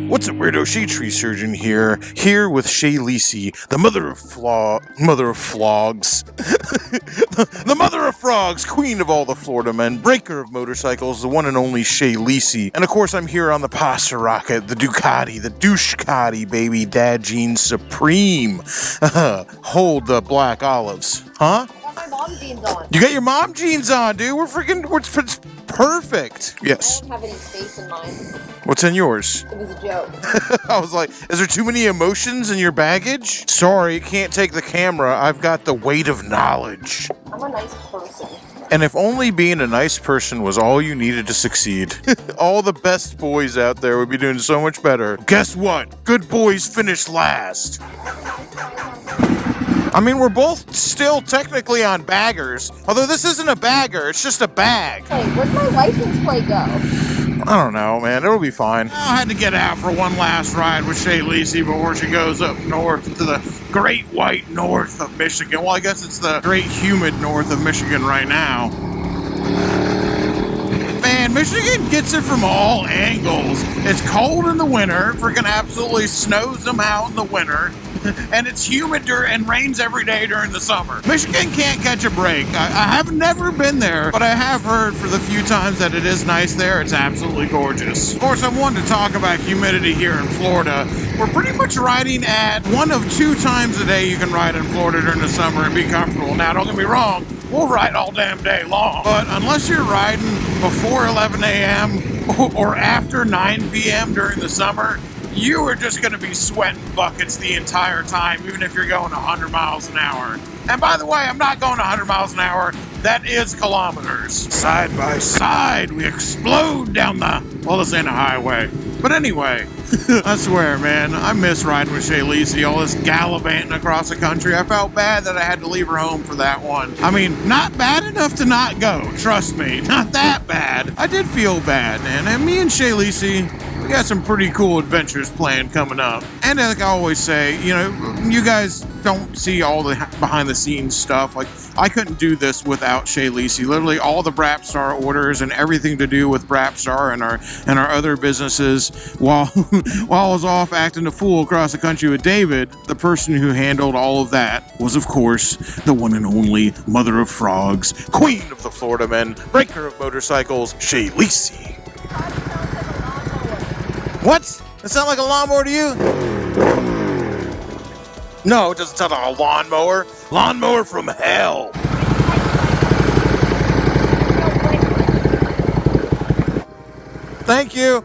What's up, weirdo? Shadetree Surgeon here with Shay Lacey, the mother of flogs, the mother of frogs, queen of all the Florida men, breaker of motorcycles, the one and only Shay Lacey. And of course, I'm here on the Pasta Rocket, the Ducati, the Douchecati, baby, Dad Jeans Supreme. Hold the black olives, huh? I got my mom jeans on. You got your mom jeans on, dude. We're perfect. Yes. I don't have any space in mine. What's in yours? It was a joke. I was like, is there too many emotions in your baggage? Sorry, can't take the camera. I've got the weight of knowledge. I'm a nice person. And if only being a nice person was all you needed to succeed, all the best boys out there would be doing so much better. Guess what? Good boys finish last. I mean, we're both still technically on baggers, although this isn't a bagger, it's just a bag. Hey, where'd my license plate go? I don't know, man. It'll be fine. I had to get out for one last ride with Shay Lacey before she goes up north to the great white north of Michigan. Well, I guess it's the great humid north of Michigan right now. Man, Michigan gets it from all angles. It's cold in the winter, freaking absolutely snows them out in the winter, and it's humid and rains every day during the summer. Michigan can't catch a break. I have never been there, but I have heard for the few times that it is nice there, it's absolutely gorgeous. Of course, I wanted to talk about humidity here in Florida. We're pretty much riding at 1 of 2 times a day you can ride in Florida during the summer and be comfortable. Now, don't get me wrong, we'll ride all damn day long, but unless you're riding before 11 a.m. or after 9 p.m. during the summer, you are just going to be sweating buckets the entire time, even if you're going 100 miles an hour. And by the way, I'm not going 100 miles an hour. That is kilometers. Side by side, we explode down the, well, this ain't a highway. But anyway, I swear, man, I miss riding with Shay Lacey, all this gallivanting across the country. I felt bad that I had to leave her home for that one. I mean, not bad enough to not go, trust me, not that bad. I did feel bad, man, and me and Shay Lacey, we got some pretty cool adventures planned coming up. And like I always say, you know, you guys don't see all the behind the scenes stuff. Like, I couldn't do this without Shay Lacey. Literally all the Brapstar orders and everything to do with Brapstar and our other businesses while I was off acting a fool across the country with David, the person who handled all of that was, of course, the one and only mother of frogs, queen of the Florida men, breaker of motorcycles, Shay Lacey. What? That sound like a lawnmower to you? No, it doesn't sound like a lawnmower. Lawnmower from hell. Thank you.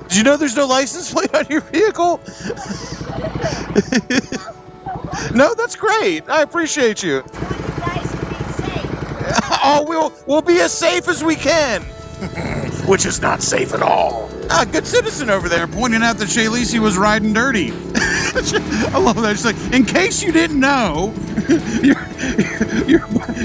Did you know there's no license plate on your vehicle? No, that's great. I appreciate you. Oh, we'll be as safe as we can. Which is not safe at all. Ah, good citizen over there pointing out that Shay Lacey was riding dirty. I love that. She's like, in case you didn't know,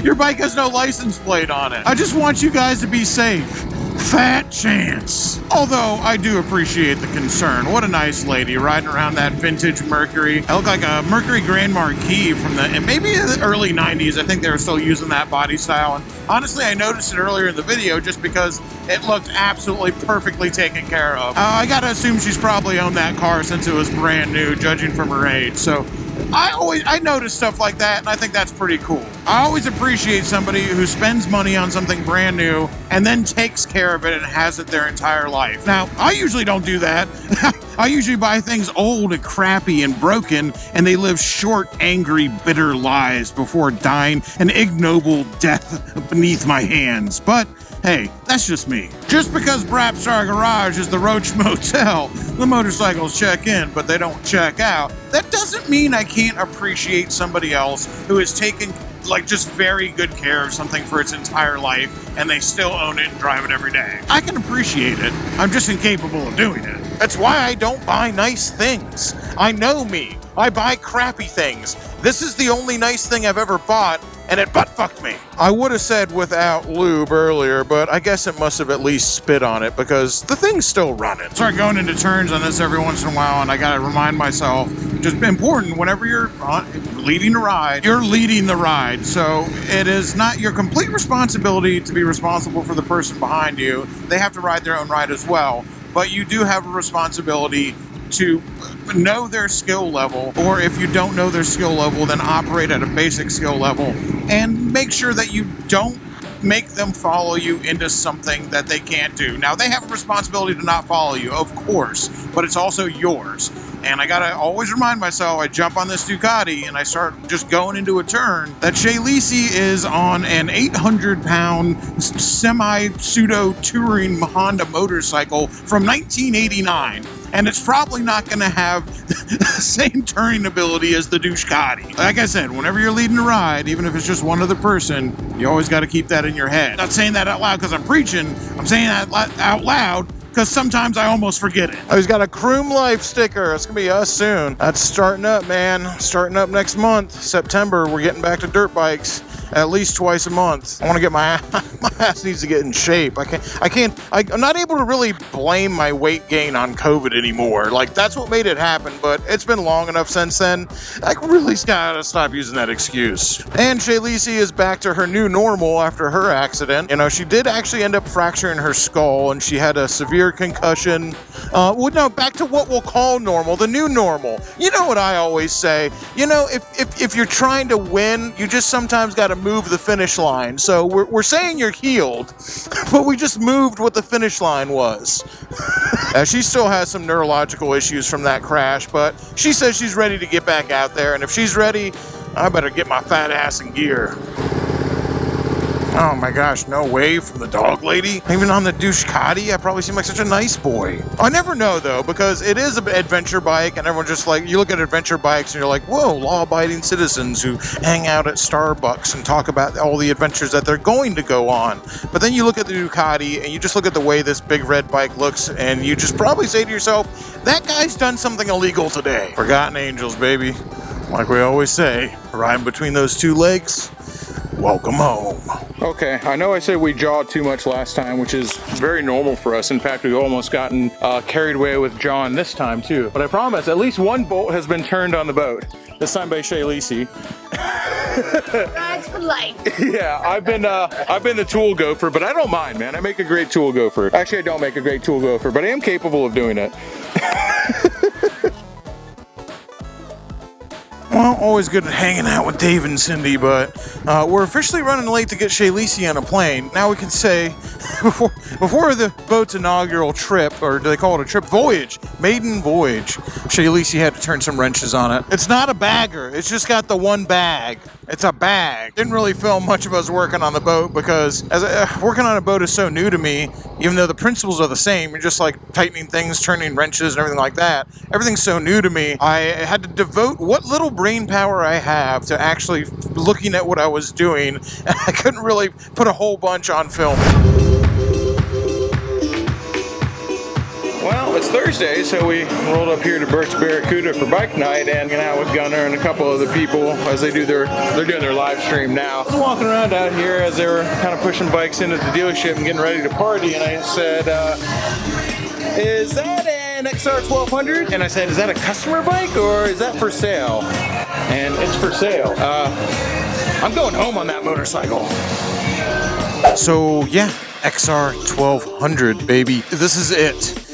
your bike has no license plate on it. I just want you guys to be safe. Fat chance. Although I do appreciate the concern. What a nice lady riding around that vintage Mercury. I look like a Mercury Grand Marquis from maybe the early 90s. I think they were still using that body style. And honestly, I noticed it earlier in the video just because it looked absolutely perfectly taken care of. I gotta assume she's probably owned that car since it was brand new, judging from her age. So I notice stuff like that, and I think that's pretty cool. I always appreciate somebody who spends money on something brand new and then takes care of it and has it their entire life. Now, I usually don't do that. I usually buy things old and crappy and broken, and they live short, angry, bitter lives before dying an ignoble death beneath my hands. But hey, that's just me. Just because Brapstar Garage is the Roach Motel, the motorcycles check in, but they don't check out, that doesn't mean I can't appreciate somebody else who has taken, like, just very good care of something for its entire life, and they still own it and drive it every day. I can appreciate it. I'm just incapable of doing it. That's why I don't buy nice things. I know me. I buy crappy things. This is the only nice thing I've ever bought, and it butt-fucked me. I would have said without lube earlier, but I guess it must have at least spit on it because the thing's still running. Start going into turns on this every once in a while, and I gotta remind myself, just important, whenever you're leading a ride, you're leading the ride. So it is not your complete responsibility to be responsible for the person behind you. They have to ride their own ride as well, but you do have a responsibility to know their skill level, or if you don't know their skill level, then operate at a basic skill level, and make sure that you don't make them follow you into something that they can't do. Now, they have a responsibility to not follow you, of course, but it's also yours. And I gotta always remind myself, I jump on this Ducati and I start just going into a turn, that Shaylisi is on an 800-pound semi-pseudo touring Honda motorcycle from 1989. And it's probably not going to have the same turning ability as the Ducati. Like I said, whenever you're leading a ride, even if it's just one other person, you always got to keep that in your head. I'm not saying that out loud because I'm preaching. I'm saying that out loud because sometimes I almost forget it. Oh, he's got a Croom Life sticker. It's going to be us soon. That's starting up, man. Starting up next month, September. We're getting back to dirt bikes at least twice a month. I want to get my ass needs to get in shape. I'm not able to really blame my weight gain on COVID anymore. Like, that's what made it happen, but it's been long enough since then. I really gotta stop using that excuse. And Shaylisi is back to her new normal after her accident. You know, she did actually end up fracturing her skull, and she had a severe concussion. Back to what we'll call normal, the new normal. You know what I always say? You know, if you're trying to win, you just sometimes gotta move the finish line. So we're saying you're healed, but we just moved what the finish line was. She still has some neurological issues from that crash, but she says she's ready to get back out there, and if she's ready, I better get my fat ass in gear. Oh my gosh, no wave from the dog lady? Even on the Ducati, I probably seem like such a nice boy. I never know though, because it is an adventure bike, and everyone just like, you look at adventure bikes and you're like, whoa, law-abiding citizens who hang out at Starbucks and talk about all the adventures that they're going to go on. But then you look at the Ducati and you just look at the way this big red bike looks, and you just probably say to yourself, that guy's done something illegal today. Forgotten angels, baby. Like we always say, riding between those two legs, welcome home. Okay, I know I said we jawed too much last time, which is very normal for us. In fact, we've almost gotten carried away with John this time too. But I promise, at least one bolt has been turned on the boat. This time by Shaylisi. Rides for life. Yeah, I've been the tool gopher, but I don't mind, man. I make a great tool gopher. Actually, I don't make a great tool gopher, but I am capable of doing it. Well, always good at hanging out with Dave and Cindy, but we're officially running late to get Shaylisi on a plane. Now we can say, before the boat's inaugural trip, or do they call it a trip? Voyage. Maiden voyage. Shaylisi had to turn some wrenches on it. It's not a bagger. It's just got the one bag. It's a bag. Didn't really film much of us working on the boat because working on a boat is so new to me, even though the principles are the same. You're just like tightening things, turning wrenches and everything like that. Everything's so new to me. I had to devote what little brain power I have to actually looking at what I was doing, and I couldn't really put a whole bunch on film. Well, it's Thursday, so we rolled up here to Bert's Barracuda for bike night and hanging out with Gunner and a couple other people as they're doing their live stream now. I was walking around out here as they were kind of pushing bikes into the dealership and getting ready to party, and I said, is that an XR 1200? And I said, is that a customer bike or is that for sale? And it's for sale. I'm going home on that motorcycle. So yeah, XR 1200, baby. This is it.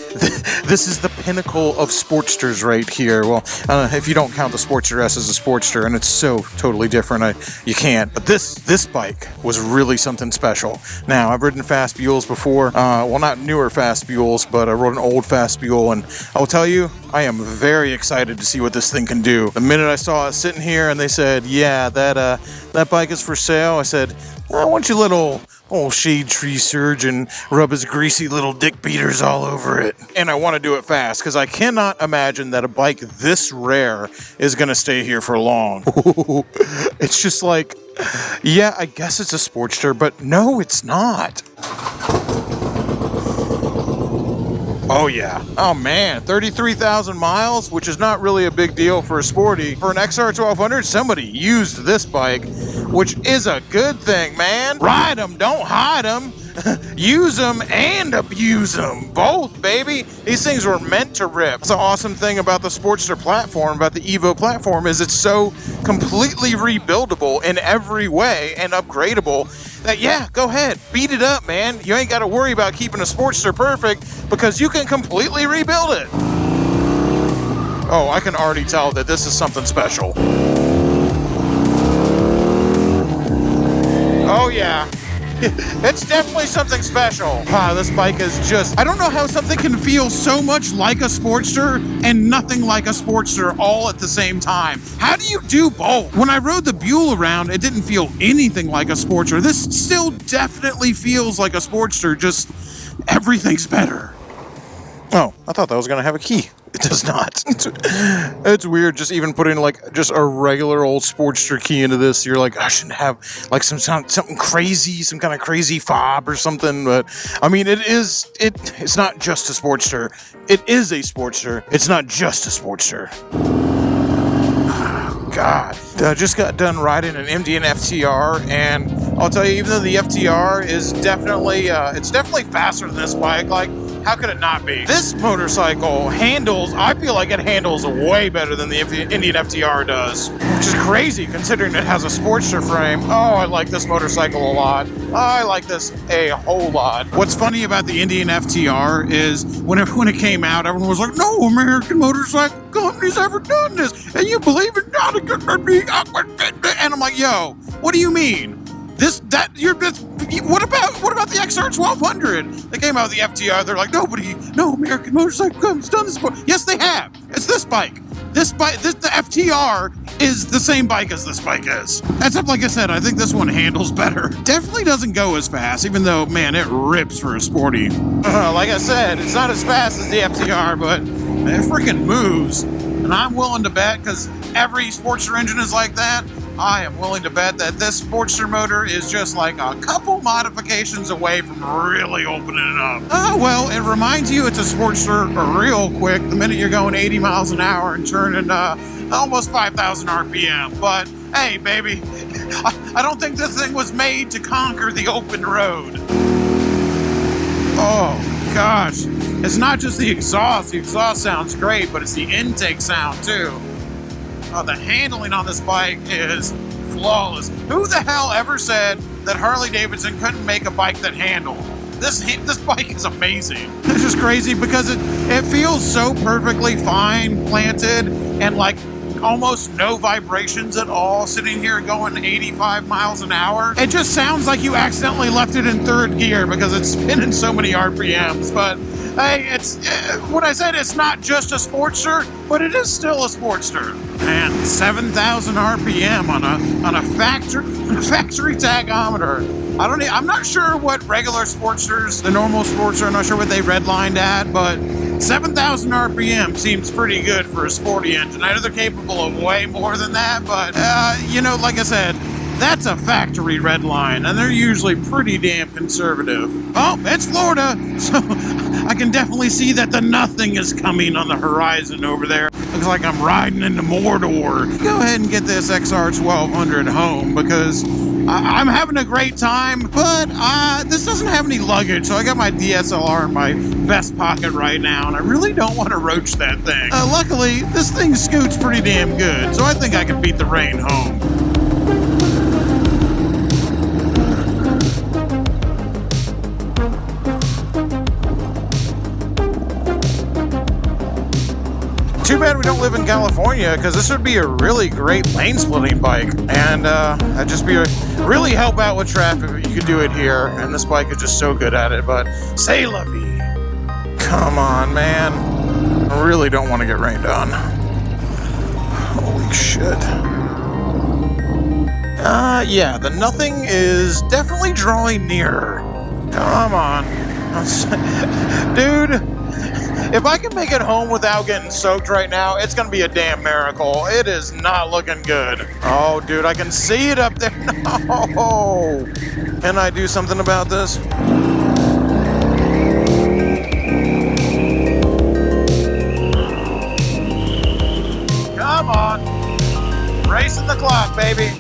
This is the pinnacle of Sportsters right here. Well, if you don't count the Sportster S as a Sportster, and it's so totally different, you can't. But this bike was really something special. Now, I've ridden Fast Buells before. Well, not newer Fast Buells, but I rode an old Fast Buell, and I'll tell you, I am very excited to see what this thing can do. The minute I saw it sitting here and they said, yeah, that bike is for sale, I said, I want your little old shade tree surgeon rub his greasy little dick beaters all over it. And I want to do it fast because I cannot imagine that a bike this rare is going to stay here for long. It's just like, yeah, I guess it's a Sportster, but no, it's not. Oh yeah. Oh man, 33,000 miles, which is not really a big deal for a sporty. For an XR 1200, somebody used this bike, which is a good thing, man. Ride them, don't hide them. Use them and abuse them. Both, baby. These things were meant to rip. That's the awesome thing about the Sportster platform, about the Evo platform, is it's so completely rebuildable in every way and upgradable that, yeah, go ahead, beat it up, man. You ain't got to worry about keeping a Sportster perfect because you can completely rebuild it. Oh, I can already tell that this is something special. Oh yeah. It's definitely something special. Wow, this bike is just... I don't know how something can feel so much like a Sportster and nothing like a Sportster all at the same time. How do you do both? When I rode the Buell around, it didn't feel anything like a Sportster. This still definitely feels like a Sportster, just everything's better. Oh, I thought that was going to have a key. It does not. It's weird just even putting like just a regular old Sportster key into this. You're like, I shouldn't have like something crazy, some kind of crazy fob or something. But I mean, it's not just a Sportster. It is a Sportster. It's not just a Sportster. God, I just got done riding an MD and FTR, and I'll tell you, even though the FTR is definitely, it's definitely faster than this bike, like, how could it not be? This motorcycle handles, I feel like it handles way better than the Indian FTR does, which is crazy considering it has a Sportster frame. Oh, I like this motorcycle a lot. I like this a whole lot. What's funny about the Indian FTR is when it came out, everyone was like, no American motorcycle company's ever done this, and you believe it? Not a good. And I'm like, yo, what do you mean? What about the XR 1200? They came out with the FTR. They're like, no American motorcycle company's done this before. Yes, they have. It's this bike. The FTR is the same bike as this bike is. Except, like I said, I think this one handles better. Definitely doesn't go as fast, even though, man, it rips for a sporty. Like I said, it's not as fast as the FTR, but it freaking moves. And I'm willing to bet, because every Sportster engine is like that, I am willing to bet that this Sportster motor is just like a couple modifications away from really opening it up. Well, it reminds you it's a Sportster real quick the minute you're going 80 miles an hour and turning almost 5,000 RPM. But hey, baby, I don't think this thing was made to conquer the open road. Oh, gosh. It's not just the exhaust. The exhaust sounds great, but it's the intake sound, too. The handling on this bike is flawless. Who the hell ever said that Harley Davidson couldn't make a bike that handled? This bike is amazing. It's just crazy because it feels so perfectly fine, planted, and like almost no vibrations at all, sitting here going 85 miles an hour. It just sounds like you accidentally left it in third gear because it's spinning so many RPMs. But hey, it's what I said, it's not just a Sportster, but it is still a Sportster. And 7,000 RPM on a factory tachometer. I'm not sure what regular Sportsters, the normal Sportster, I'm not sure what they redlined at, but 7,000 RPM seems pretty good for a sporty engine. I know they're capable of way more than that, but, like I said, that's a factory red line, and they're usually pretty damn conservative. Oh, it's Florida, so I can definitely see that the nothing is coming on the horizon over there. Looks like I'm riding into Mordor. Go ahead and get this XR 1200 home, because I'm having a great time, but this doesn't have any luggage, so I got my DSLR in my vest pocket right now, and I really don't want to roach that thing. Luckily, this thing scoots pretty damn good, so I think I can beat the rain home. Too bad we don't live in California, because this would be a really great lane splitting bike, and that'd just be really help out with traffic if you could do it here, and this bike is just so good at it. But c'est la vie. Come on, man. I really don't want to get rained on. Holy shit. Yeah, the nothing is definitely drawing nearer. Come on. Dude. If I can make it home without getting soaked right now, it's going to be a damn miracle. It is not looking good. Oh, dude, I can see it up there. No. Can I do something about this? Come on. Racing the clock, baby.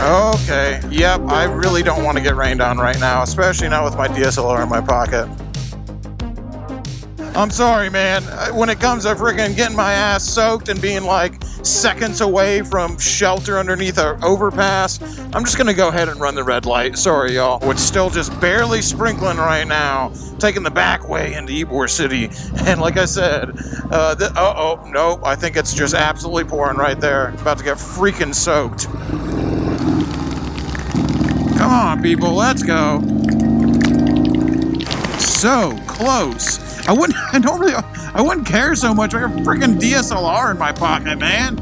Okay. Yep, I really don't want to get rained on right now, especially not with my DSLR in my pocket. I'm sorry, man. When it comes to freaking getting my ass soaked and being like, seconds away from shelter underneath an overpass. I'm just gonna go ahead and run the red light. Sorry, y'all. It's still just barely sprinkling right now, taking the back way into Ybor City. And like I said, nope, I think it's just absolutely pouring right there. About to get freaking soaked. Come on, people, let's go. So close. I wouldn't care so much. I got a freaking DSLR in my pocket, man.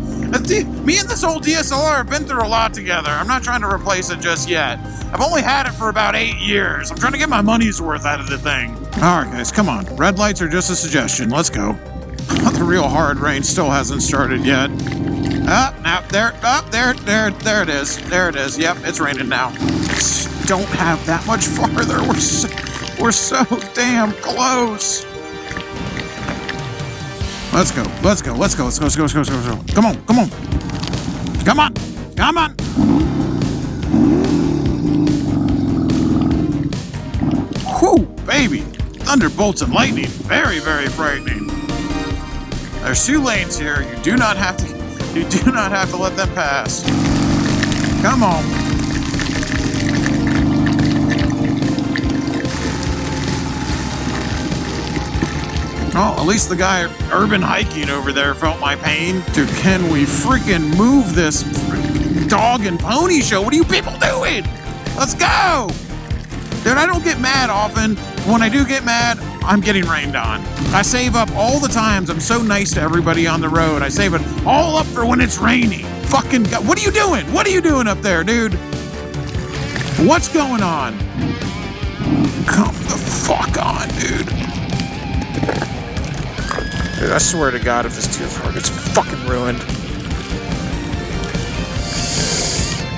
Me and this old DSLR have been through a lot together. I'm not trying to replace it just yet. I've only had it for about 8 years. I'm trying to get my money's worth out of the thing. All right, guys, come on. Red lights are just a suggestion. Let's go. The real hard rain still hasn't started yet. There it is. There it is. Yep, it's raining now. Don't have that much farther. We're so damn close. Let's go. Come on. Whew, baby. Thunderbolts and lightning. Very, very frightening. There's 2 lanes here. You do not have to let them pass. Come on. Oh, at least the guy urban hiking over there felt my pain. Dude, can we freaking move this dog and pony show? What are you people doing? Let's go! Dude, I don't get mad often. When I do get mad, I'm getting rained on. I save up all the times. I'm so nice to everybody on the road. I save it all up for when it's raining. Fucking God. What are you doing? What are you doing up there, dude? What's going on? Come the fuck on, dude. Dude, I swear to God, if this tears work, it's fucking ruined.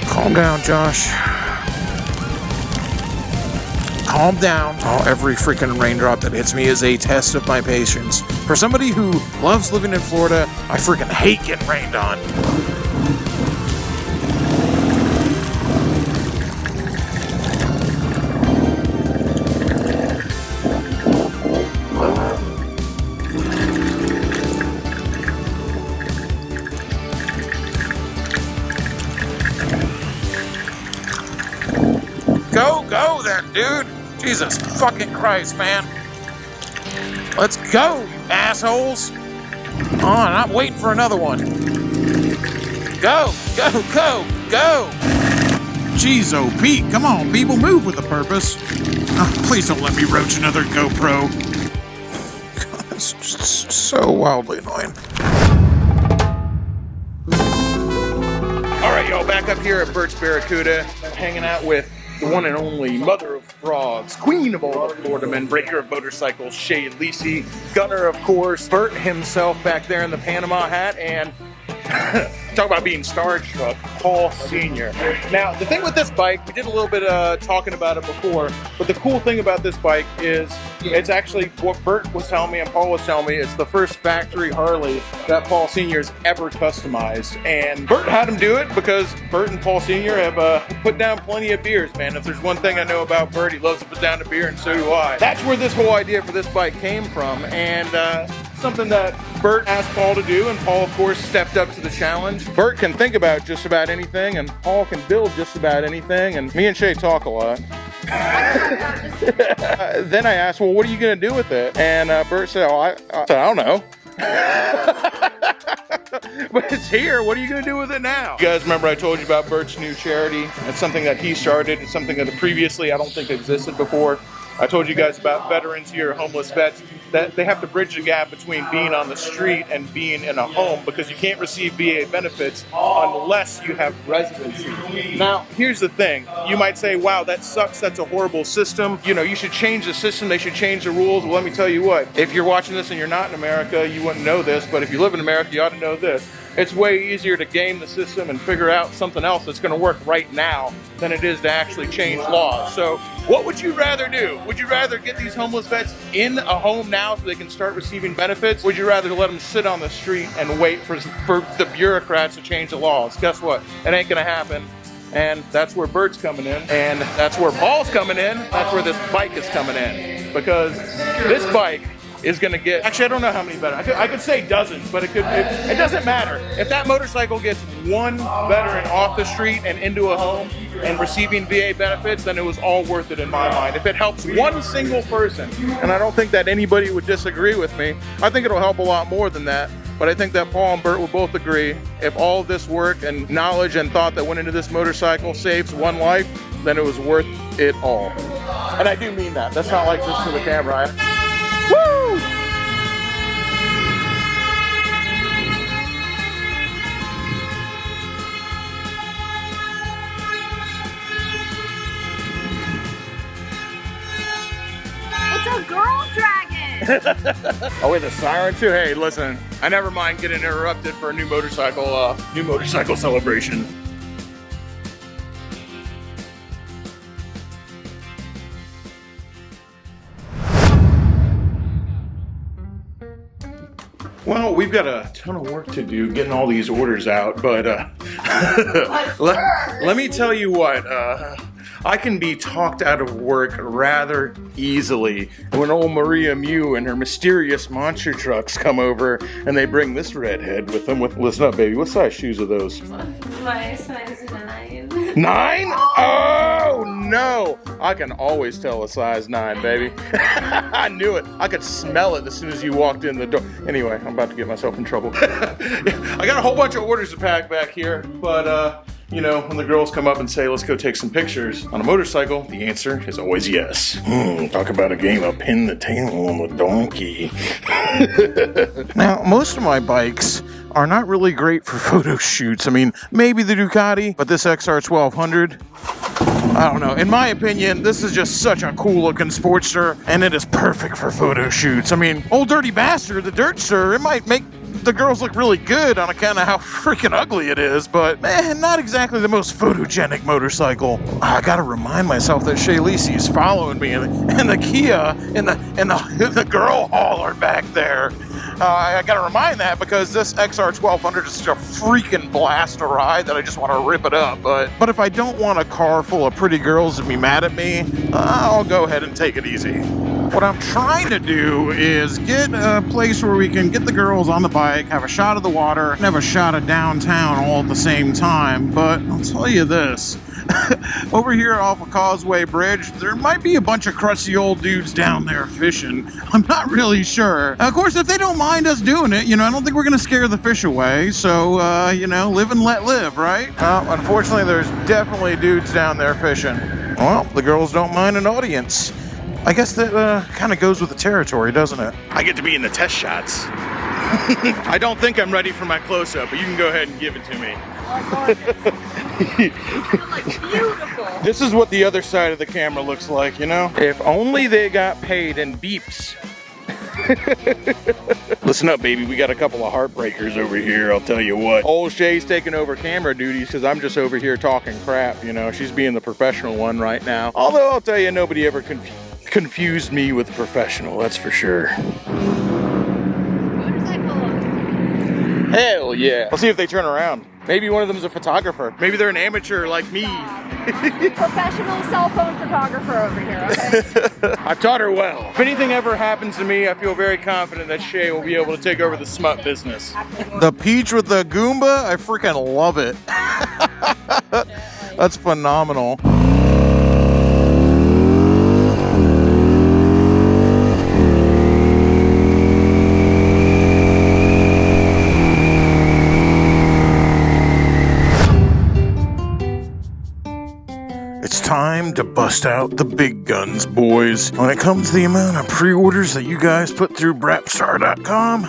Calm down, Josh. Calm down. Oh, every freaking raindrop that hits me is a test of my patience. For somebody who loves living in Florida, I freaking hate getting rained on. Go there, dude. Jesus fucking Christ, man. Let's go, you assholes. Oh, I'm not waiting for another one. Go. Jeez, oh, Pete, come on, people, move with a purpose. Oh, please don't let me roach another GoPro. God, that's just so wildly annoying. All right, y'all, back up here at Bert's Barracuda, hanging out with the one and only mother of frogs, queen of all the Florida men, breaker of motorcycles, Shadetree, gunner, of course, Bert himself back there in the Panama hat, and talk about being starstruck, Paul Sr. Now, the thing with this bike, we did a little bit of talking about it before, but the cool thing about this bike is it's actually what Bert was telling me and Paul was telling me. It's the first factory Harley that Paul Sr. has ever customized. And Bert had him do it because Bert and Paul Sr. have put down plenty of beers, man. If there's one thing I know about Bert, he loves to put down a beer, and so do I. That's where this whole idea for this bike came from, and something that Bert asked Paul to do, and Paul, of course, stepped up to the challenge. Bert can think about just about anything, and Paul can build just about anything, and me and Shay talk a lot. Then I asked, well, what are you going to do with it? And Bert said, I don't know. But it's here. What are you going to do with it now? You guys remember I told you about Bert's new charity? It's something that he started. It's something that previously I don't think existed before. I told you guys about veterans here, homeless vets, that they have to bridge the gap between being on the street and being in a home, because you can't receive VA benefits unless you have residency. Now, here's the thing. You might say, wow, that sucks. That's a horrible system. You know, you should change the system. They should change the rules. Well, let me tell you what. If you're watching this and you're not in America, you wouldn't know this. But if you live in America, you ought to know this. It's way easier to game the system and figure out something else that's going to work right now than it is to actually change laws. So what would you rather do? Would you rather get these homeless vets in a home now so they can start receiving benefits? Would you rather let them sit on the street and wait for the bureaucrats to change the laws? Guess what? It ain't going to happen. And that's where Bert's coming in. And that's where Paul's coming in. That's where this bike is coming in. Because this bike, is gonna get, actually I don't know how many better, I could say dozens, but it doesn't matter. If that motorcycle gets one veteran off the street and into a home and receiving VA benefits, then it was all worth it in my mind. If it helps one single person, and I don't think that anybody would disagree with me, I think it'll help a lot more than that. But I think that Paul and Bert will both agree, if all of this work and knowledge and thought that went into this motorcycle saves one life, then it was worth it all. And I do mean that. That's not like just to the camera. Woo! It's a girl dragon. Oh, with a siren too? Hey, listen, I never mind getting interrupted for a new motorcycle celebration. Well, we've got a ton of work to do getting all these orders out, but let me tell you what, I can be talked out of work rather easily. When old Maria Mew and her mysterious monster trucks come over and they bring this redhead with them. Listen up, baby, what size shoes are those? My size 9. 9? Oh no! I can always tell a size 9, baby. I knew it. I could smell it as soon as you walked in the door. Anyway, I'm about to get myself in trouble. I got a whole bunch of orders to pack back here, but you know, when the girls come up and say, let's go take some pictures on a motorcycle, the answer is always yes. Talk about a game of pin the tail on the donkey. Now, most of my bikes are not really great for photo shoots. I mean, maybe the Ducati, but this XR 1200, I don't know. In my opinion, this is just such a cool looking Sportster, and it is perfect for photo shoots. I mean, old dirty bastard, the Dirtster, it might make the girls look really good on account of how freaking ugly it is, but man, not exactly the most photogenic motorcycle. I gotta remind myself that Shay Lacey is following me, and the Kia and the girl hauler back there. I gotta remind that because this XR 1200 is such a freaking blast to ride that I just want to rip it up. But if I don't want a car full of pretty girls to be mad at me, I'll go ahead and take it easy. What I'm trying to do is get a place where we can get the girls on the bike, have a shot of the water, and have a shot of downtown all at the same time. But I'll tell you this, over here off of Causeway Bridge, there might be a bunch of crusty old dudes down there fishing. I'm not really sure. Of course, if they don't mind us doing it, you know, I don't think we're gonna scare the fish away. So, you know, live and let live, right? Unfortunately, there's definitely dudes down there fishing. Well, the girls don't mind an audience. I guess that kind of goes with the territory, doesn't it? I get to be in the test shots. I don't think I'm ready for my close-up, but you can go ahead and give it to me. Beautiful. This is what the other side of the camera looks like, you know? If only they got paid in beeps. Listen up, baby, we got a couple of heartbreakers over here, I'll tell you what. Old Shay's taking over camera duties because I'm just over here talking crap, you know? She's being the professional one right now. Although I'll tell you, nobody ever confused me with a professional, that's for sure. Hell yeah. Let's see if they turn around. Maybe one of them's a photographer. Maybe they're an amateur like me. Professional cell phone photographer over here, okay? I've taught her well. If anything ever happens to me, I feel very confident that Shay will be able to take over the smut business. The peach with the Goomba, I freaking love it. That's phenomenal. It's time to bust out the big guns, boys. When it comes to the amount of pre-orders that you guys put through brapstar.com,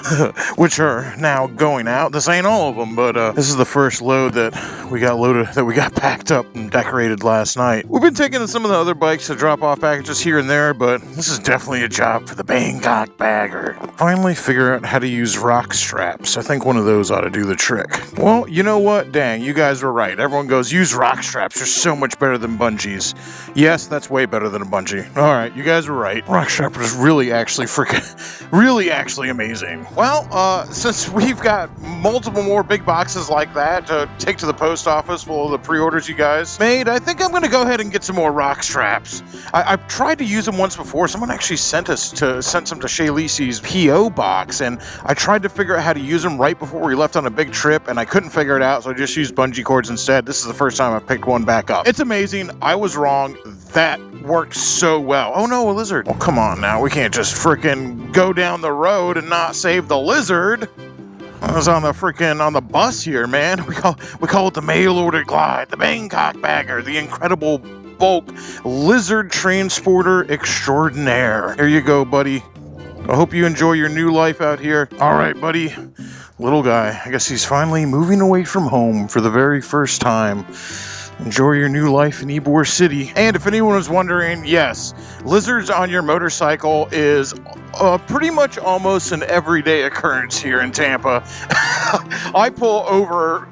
which are now going out. This ain't all of them, but this is the first load that we got packed up and decorated last night. We've been taking some of the other bikes to drop off packages here and there, but this is definitely a job for the Bangkok bagger. Finally figure out how to use rock straps. I think one of those ought to do the trick. Well, you know what? Dang, you guys were right. Everyone goes, use rock straps. They're so much better than bungees. Yes, that's way better than a bungee. All right, you guys were right. Rock strap is really actually amazing. Well, since we've got multiple more big boxes like that to take to the post office full of the pre-orders you guys made, I think I'm going to go ahead and get some more rock straps. I've tried to use them once before. Someone actually sent some to Shay Lisi's P.O. box, and I tried to figure out how to use them right before we left on a big trip, and I couldn't figure it out, so I just used bungee cords instead. This is the first time I've picked one back up. It's amazing. I was wrong. That worked so well. Oh no, a lizard. Well, come on now. We can't just frickin' go down the road and not save the lizard. I was on the bus here, man. We call it the mail order glide, the Bangkok bagger, the incredible bulk lizard transporter extraordinaire. Here you go, buddy. I hope you enjoy your new life out here. All right, buddy. Little guy. I guess he's finally moving away from home for the very first time. Enjoy your new life in Ybor City. And if anyone was wondering, yes, lizards on your motorcycle is pretty much almost an everyday occurrence here in Tampa. I pull over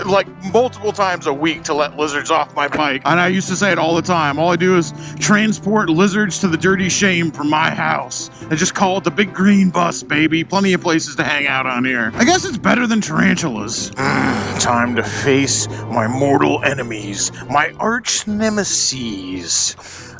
like multiple times a week to let lizards off my bike. And I used to say it all the time. All I do is transport lizards to the dirty shame from my house. I just call it the big green bus, baby. Plenty of places to hang out on here. I guess it's better than tarantulas. Time to face my mortal enemies, my arch nemesis.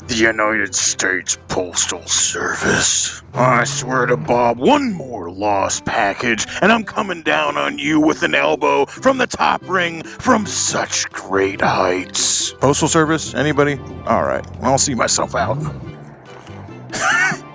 The United States Postal Service. I swear to Bob, one more lost package, and I'm coming down on you with an elbow from the top ring from such great heights. Postal Service? Anybody? All right, I'll see myself out.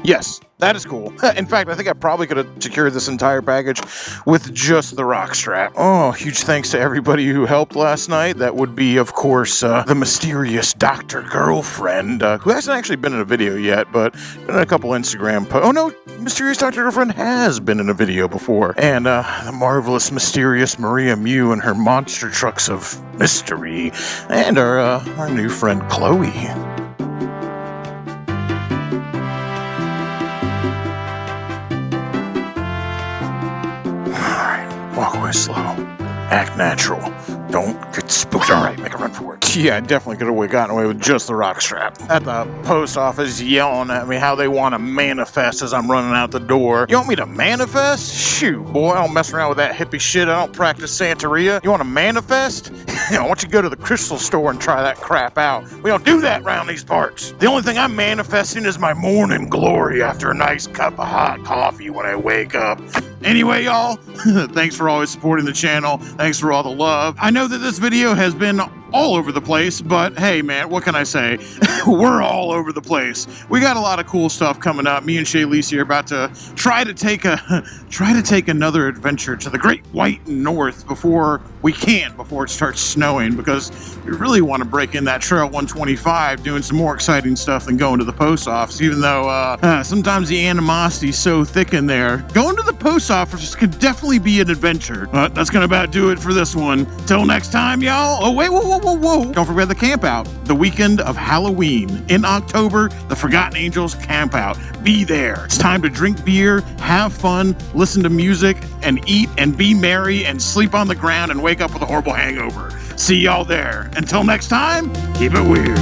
Yes, that is cool. In fact, I think I probably could have secured this entire package with just the rock strap. Oh, huge thanks to everybody who helped last night. That would be, of course, the mysterious Dr. Girlfriend, who hasn't actually been in a video yet, but been in a couple Instagram posts. Oh no, mysterious Dr. Girlfriend has been in a video before. And the marvelous, mysterious Maria Mew and her monster trucks of mystery. And our new friend Chloe. Walk away slow. Act natural. Don't get spooked. All right, make a run for it. Yeah, I definitely could have gotten away with just the rock strap. At the post office yelling at me how they want to manifest as I'm running out the door. You want me to manifest? Shoot, boy, I don't mess around with that hippie shit. I don't practice Santeria. You want to manifest? Why don't you go to the crystal store and try that crap out? We don't do that around these parts. The only thing I'm manifesting is my morning glory after a nice cup of hot coffee when I wake up. Anyway, y'all, thanks for always supporting the channel. Thanks for all the love. I know that this video has been all over the place, but hey, man, what can I say? We're all over the place. We got a lot of cool stuff coming up. Me and Shay Lisi are about to try to take another adventure to the Great White North before it starts snowing, because we really want to break in that Trail 125, doing some more exciting stuff than going to the post office, even though sometimes the animosity's so thick in there. Going to the post office could definitely be an adventure. But that's gonna about do it for this one. Till next time, y'all. Oh, wait, whoa. Don't forget the camp out. The weekend of Halloween in October, the Forgotten Angels camp out. Be there. It's time to drink beer, have fun, listen to music, and eat and be merry and sleep on the ground and wake up with a horrible hangover. See y'all there. Until next time, keep it weird.